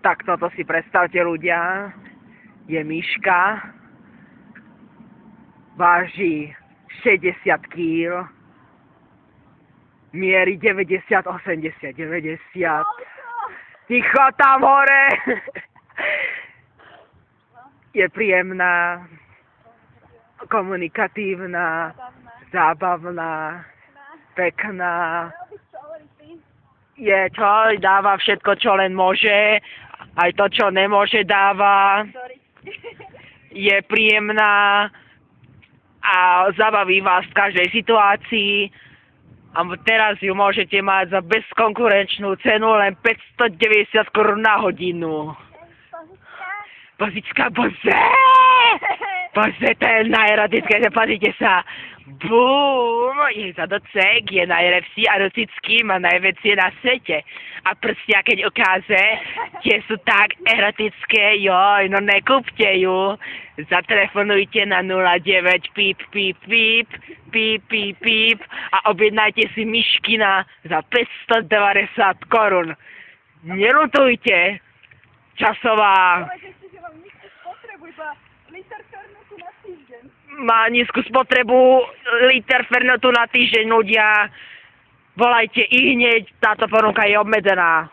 Tak toto si predstavte, ľudia. Je myška. Váži 60 kg. Mierí 90, 80, 90. Ticho tam hore! Je príjemná, komunikatívna, zábavná, pekná. Je čo, dáva všetko, čo len môže, aj to, čo nemôže, dáva. Je príjemná a zabaví vás v každej situácii. A teraz ju môžete mať za bezkonkurenčnú cenu len 590 korun na hodinu. Pozička, bože! Bože, to je najerotické, pozrite sa. Bum! Je zadocek, je najlepší a erotický, má najväčšie na svete. A prstia, keď ukáže, tie sú tak erotické, joj, no nekúpte ju. Zatelefonujte na 09 píp, píp, píp, píp, píp, píp a objednajte si myškina za 590 korun. Nelutujte. Časová. Má nízku spotrebu, liter fernotu na týždeň, ľudia. Volajte i hneď, táto ponuka je obmedzená.